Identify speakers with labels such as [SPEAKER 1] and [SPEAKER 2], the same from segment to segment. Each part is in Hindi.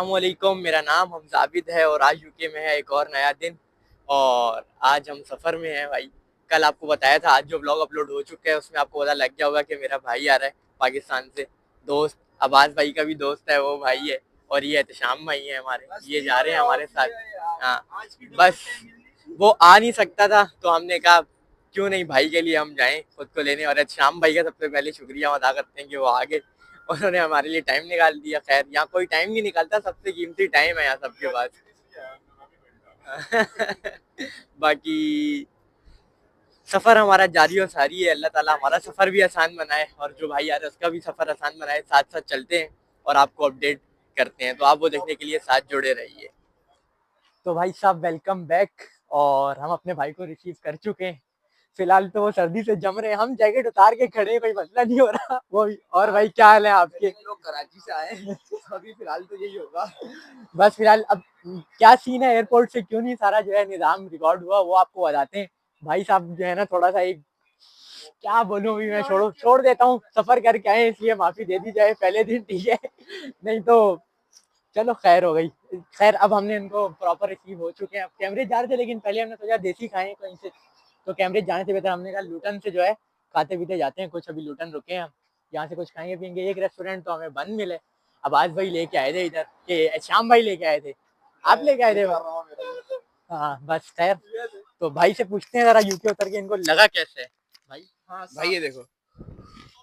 [SPEAKER 1] अस्सलामुअलैकुम, मेरा नाम हमज़ा आबिद है और आज यूके में है एक और नया दिन। और आज हम सफ़र में हैं भाई। कल आपको बताया था, आज जो ब्लॉग अपलोड हो चुका है उसमें आपको पता लग गया होगा कि मेरा भाई आ रहा है पाकिस्तान से, दोस्त अब्बास भाई का भी दोस्त है, वो भाई है। और ये एहतशाम भाई है हमारे, ये जा रहे हैं हमारे साथ। हाँ, बस वो आ नहीं सकता था तो हमने कहा क्यों नहीं भाई के लिए हम जाएं खुद को लेने। और एहतशाम भाई का सबसे पहले शुक्रिया अदा करते हैं कि वो आ गए, उन्होंने हमारे लिए टाइम निकाल दिया। खैर, यहाँ कोई टाइम नहीं निकालता, सबसे कीमती टाइम है यहाँ सबके पास। बाकी सफर हमारा जारी और सारी है, अल्लाह ताला हमारा सफर भी आसान बनाए और जो भाई आ रहे हैं उसका भी सफर आसान बनाए। साथ साथ चलते हैं और आपको अपडेट करते हैं, तो आप वो देखने के लिए साथ जुड़े रहिए। तो भाई साहब, वेलकम बैक। और हम अपने भाई को रिसीव कर चुके हैं। फिलहाल तो वो सर्दी से जम रहे हैं, हम जैकेट उतार के खड़े हैं, कोई मसला नहीं हो रहा वो भी। और भाई क्या हाल है आपके? लोग कराची से आए हैं, अभी फिलहाल तो यही होगा। बस फिलहाल अब क्या सीन है एयरपोर्ट से, क्यों नहीं सारा जो है निज़ाम रिकॉर्ड हुआ वो आपको बताते हैं। भाई साहब जो है ना, थोड़ा सा एक क्या बोलूं, भी मैं छोड़ देता हूँ। सफर करके आए इसलिए माफी दे दी जाए पहले दिन, ठीक है? नहीं तो चलो खैर हो गई। खैर, अब हमने इनको प्रॉपर रिसीव हो चुके हैं। अब कैमरे जा रहे थे लेकिन पहले हमने सोचा देसी खाएं कहीं से, तो कैमरे जाने से बेहतर हमने कहा लूटन से जो है खाते पीते जाते हैं कुछ। अभी लूटन रुके हैं हम, यहाँ से कुछ खाएंगे पियेंगे। एक रेस्टोरेंट तो हमें बंद मिले। अब आज भाई लेके आए थे इधर के, शाम भाई लेके आए थे, आप लेके आए थे? हाँ बस खैर, तो भाई से पूछते हैं जरा यूके उतर के इनको लगा कैसे है भाई। हाँ भाई, ये देखो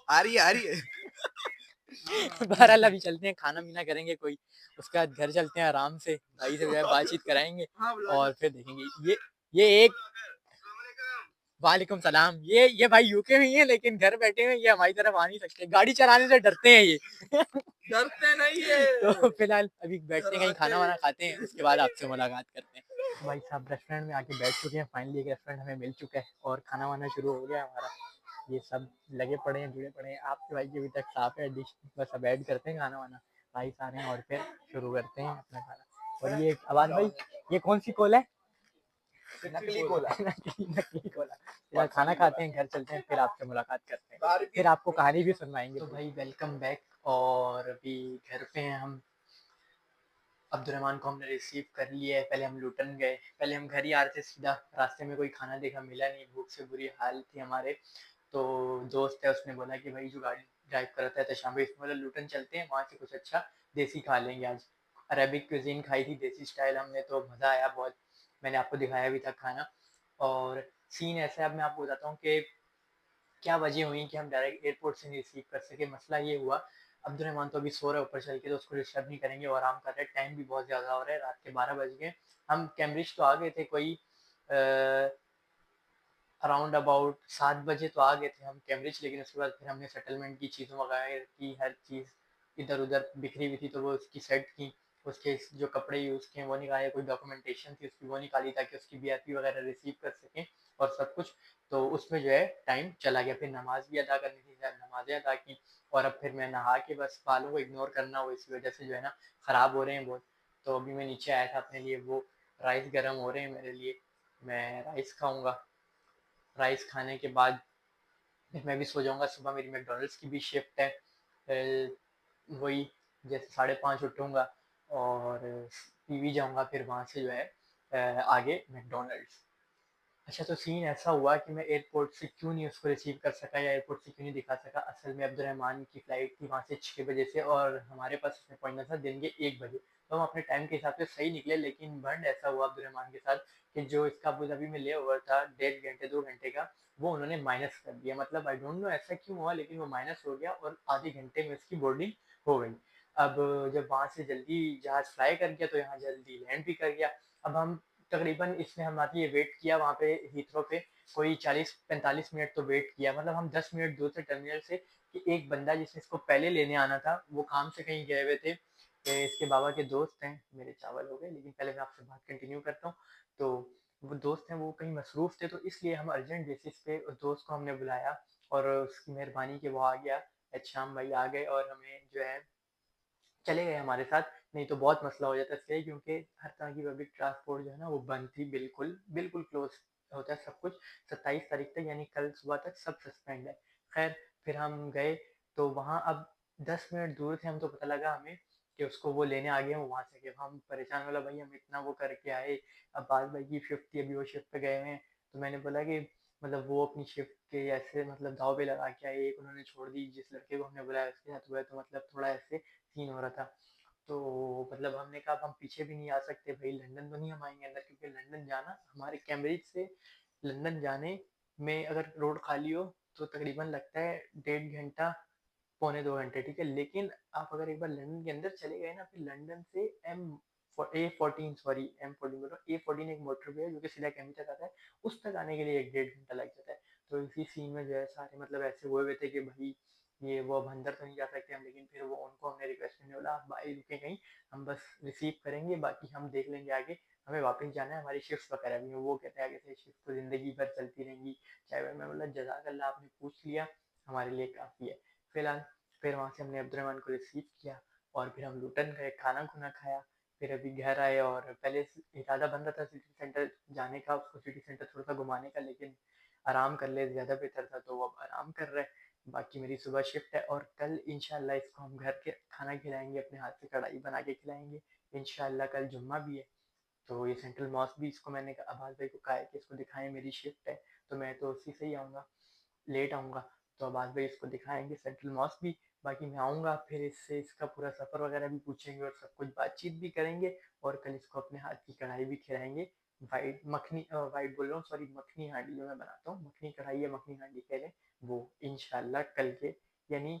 [SPEAKER 1] आ रही है। बहरहाल अभी चलते हैं, खाना पीना करेंगे कोई, उसके बाद घर चलते हैं आराम से, भाई से जो है बातचीत कराएंगे और फिर देखेंगे। ये एक वालेकुम सलाम। ये भाई यूके में ही है लेकिन घर बैठे हुए, ये हमारी तरफ आ नहीं सकते, गाड़ी चलाने से डरते हैं ये। डरते नहीं है। तो फिलहाल अभी बैठते हैं, कहीं खाना वाना खाते हैं, उसके बाद आपसे मुलाकात करते हैं। भाई साहब रेस्टोरेंट में आके बैठ चुके हैं, फाइनली एक रेस्टोरेंट हमें मिल चुका है और खाना वाना शुरू हो गया हमारा। ये सब लगे पड़े हैं, जुड़े पड़े हैं। आपके भाई की अभी तक साफ है डिश, बस अब ऐड करते हैं खाना वाना, भाई सारे हैं और फिर शुरू करते हैं अपना खाना। और ये आवाज भाई, ये कौन सी कॉल है? नकली कोला। नकली कोला। यार खाना खाते हैं, घर चलते हैं, फिर आपसे मुलाकात करते हैं, फिर आपको कहानी भी सुनवाएंगे। तो भाई वेलकम बैक। और अभी घर पे हैं हम। अब्दुर्रहमान को हमने रिसीव कर लिया है। पहले हम लुटन गए, पहले हम घर ही आ रहे थे, सीधा रास्ते में कोई खाना देखा मिला नहीं, भूख से बुरी हाल थी हमारे। तो दोस्त है, उसने बोला कि भाई जो गाड़ी ड्राइव कर रहा था तो शाम को इसमें बोला लुटन चलते हैं, वहाँ से कुछ अच्छा देसी खा लेंगे आज। अरेबिक क्यूजीन खाई थी देसी स्टाइल हमने, तो मज़ा आया बहुत। मैंने आपको दिखाया भी था खाना। और सीन ऐसा है, अब मैं आपको बताता हूँ कि क्या वजह हुई कि हम डायरेक्ट एयरपोर्ट से नहीं रिसीव कर सके। मसला ये हुआ, अब्दुलरहमान तो अभी सो रहा है ऊपर चल के, तो उसको डिस्टर्ब नहीं करेंगे, वो आराम कर रहे हैं। टाइम भी बहुत ज़्यादा हो रहा है, रात के 12 बज गए। हम कैम्ब्रिज तो आ गए थे कोई अराउंड अबाउट 7 बजे तो आ गए थे हम कैम्ब्रिज, लेकिन उसके बाद फिर हमने सेटलमेंट की चीज़ों वगैरह की, हर चीज़ इधर उधर बिखरी हुई थी तो वो उसकी सेट की। उसके जो कपड़े यूज़ किए वो निकाले, कोई डॉक्यूमेंटेशन थी उसकी वो निकाली ताकि उसकी बीआरपी वगैरह रिसीव कर सकें और सब कुछ। तो उसमें जो है टाइम चला गया। फिर नमाज भी अदा करनी थी, नमाजें अदा की। और अब फिर मैं नहा के बस बालों को इग्नोर करना हो, इसी वजह से जो है ना ख़राब हो रहे हैं बहुत। तो अभी मैं नीचे आया था अपने लिए, वो राइस गर्म हो रहे हैं मेरे लिए, मैं राइस खाऊंगा। राइस खाने के बाद फिर मैं भी सो जाऊंगा। सुबह मेरी मैकडॉनल्ड्स की भी शिफ्ट है, वही जैसे 5:30 उठूंगा और पीवी जाऊंगा, फिर वहाँ से जो है आगे मैकडॉनल्ड्स। अच्छा, तो सीन ऐसा हुआ कि मैं एयरपोर्ट से क्यों नहीं उसको रिसीव कर सका या एयरपोर्ट से क्यों नहीं दिखा सका। असल में अब्दुलरहमान की फ़्लाइट थी वहाँ से 6 बजे से और हमारे पास उसमें पहुंचना था दिन के 1 बजे। तो हम अपने टाइम के हिसाब से सही निकले, लेकिन बंड ऐसा हुआ अब्दुलरहमान के साथ कि जो इसका अबू धाबी में ले ओवर था 1.5 घंटे 2 घंटे का, वो उन्होंने माइनस कर दिया। मतलब आई डोंट नो ऐसा क्यों हुआ, लेकिन वो माइनस हो गया और आधे घंटे में उसकी बोर्डिंग हो गई। अब जब वहाँ से जल्दी जहाज़ फ्लाई कर गया तो यहाँ जल्दी लैंड भी कर गया। अब हम तकरीबन इसने हमारे लिए वेट किया वहाँ पे हीथ्रो पे, कोई 40-45 मिनट तो वेट किया। मतलब हम 10 मिनट दूर थे टर्मिनल से कि एक बंदा जिसने इसको पहले लेने आना था वो काम से कहीं गए हुए थे। इसके बाबा के दोस्त हैं, मेरे चावल हो गए, लेकिन पहले मैं आपसे बात कंटिन्यू करता हूँ। तो वो दोस्त हैं, वो कहीं मसरूफ़ थे, तो इसलिए हम अर्जेंट बेसिस पे उस दोस्त को हमने बुलाया और उसकी मेहरबानी कि वो आ गया। शाम भाई आ गए और हमें जो है चले गए हमारे साथ। नहीं तो बहुत मसला हो जाता इससे, क्योंकि हर तरह की पब्लिक ट्रांसपोर्ट जो है ना वो बंद थी, बिल्कुल बिल्कुल क्लोज होता है सब कुछ 27 तारीख तक, यानी कल सुबह तक सब सस्पेंड है। खैर, फिर हम गए तो वहाँ अब 10 मिनट दूर थे हम, तो पता लगा हमें
[SPEAKER 2] कि उसको वो लेने आ गए हैं वहाँ से, कि हम परेशान, बोला भाई हम इतना वो करके आए, अब बात भाई की शिफ्ट थी, अभी वो शिफ्ट पे गए हुए हैं। तो मैंने बोला कि मतलब वो अपनी शिफ्ट के ऐसे मतलब दाव पे लगा के आए, एक उन्होंने छोड़ दी, जिस लड़के को हमने बुलाया उसके साथ हुआ है, तो मतलब थोड़ा ऐसे सीन हो रहा था। तो मतलब हमने कहा अब हम पीछे भी नहीं आ सकते भाई, लंदन तो नहीं हम आएंगे अंदर, क्योंकि लंदन जाना हमारे कैम्ब्रिज से लंदन जाने में अगर रोड खाली हो तो तकरीबन लगता है 1.5 घंटा, पौने 2 घंटे, ठीक है। लेकिन आप अगर एक बार लंदन के अंदर चले गए ना, फिर लंदन से A14, सॉरी M14 बोलो, A14 एक मोटरवे है जो कि सीधा कैंप तक आता है, उस तक आने के लिए 1-1.5 घंटा लग जाता है। तो इसी सीन में जो है सारे मतलब ऐसे हुए हुए थे कि भाई ये वो अब अंदर तो नहीं जा सकते हम, लेकिन फिर वो उनको हमने रिक्वेस्ट करने बोला आप भाई रुके कहीं, हम बस रिसीव करेंगे, बाकी हम देख लेंगे आगे, हमें वापस जाना है, हमारी शिफ्ट वगैरह भी है। वो कहते हैं आगे से शिफ्ट तो जिंदगी भर चलती रहेंगी चाहे। मैं बोला जज़ाकल्लाह आपने पूछ लिया, हमारे लिए काफ़ी है। फिलहाल फिर वहाँ से हमने अब्दुलरहमान को रिसीव किया और फिर हम लुटन गए, खाना खुना खाया, फिर अभी घर आए। और पहले इरादा बन रहा था सिटी सेंटर जाने का, उसको सिटी सेंटर थोड़ा सा घुमाने का, लेकिन आराम कर ले ज़्यादा बेहतर था, तो वो अब आराम कर रहे हैं। बाकी मेरी सुबह शिफ्ट है और कल इंशाल्लाह इसको हम घर के खाना खिलाएंगे, अपने हाथ से कढ़ाई बना के खिलाएंगे इंशाल्लाह। कल जुम्मा भी है, तो ये सेंट्रल मॉस्क भी इसको मैंने अब्बास भाई को कहा है कि इसको दिखाएं, मेरी शिफ्ट है तो मैं तो उसी से ही आऊँगा, लेट आऊँगा, तो अब्बास भाई इसको दिखाएंगे सेंट्रल मॉस्क भी। बाकी मैं आऊँगा फिर इससे इसका पूरा सफ़र वगैरह भी पूछेंगे और सब कुछ बातचीत भी करेंगे, और कल इसको अपने हाथ की कढ़ाई भी खिलाएंगे। वाइट मखनी, वाइट बोल रहा हूँ सॉरी, मखनी हांडी जो मैं बनाता हूँ, मखनी कढ़ाई या मखनी हांडी कह लें, वो इंशाल्लाह कल के, यानी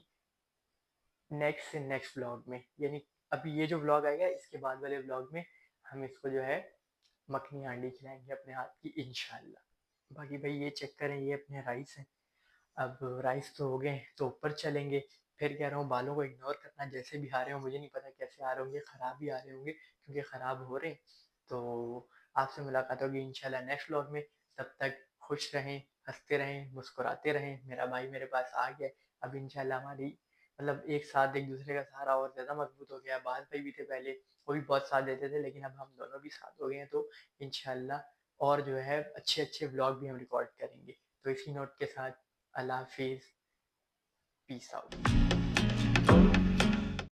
[SPEAKER 2] नेक्स्ट से नेक्स्ट व्लॉग में, यानी अभी ये जो व्लॉग आएगा इसके बाद वाले व्लॉग में हम इसको जो है मखनी हांडी खिलाएंगे अपने हाथ की इंशाल्लाह। बाकी भाई ये चेक करें, ये अपने राइस हैं। अब राइस तो हो गए, तो ऊपर चलेंगे। फिर कह रहा हूँ बालों को इग्नोर करना, जैसे भी आ रहे हो, मुझे नहीं पता कैसे आ रहे होंगे, ख़राब भी आ रहे होंगे क्योंकि ख़राब हो रहे हैं। तो आपसे मुलाकात होगी इंशाल्लाह नेक्स्ट व्लॉग में। तब तक खुश रहें, हंसते रहें, मुस्कुराते रहें। मेरा भाई मेरे पास आ गया, अब इंशाल्लाह हमारी मतलब एक साथ एक दूसरे का सहारा और ज़्यादा मजबूत हो गया। बात भाई भी थे पहले, वो भी बहुत साथ देते थे, लेकिन अब हम दोनों भी साथ हो गए हैं, तो इंशाल्लाह और जो है अच्छे अच्छे व्लॉग भी हम रिकॉर्ड करेंगे। तो इसी नोट के साथ अल्लाह हाफिज़, पीस आउट।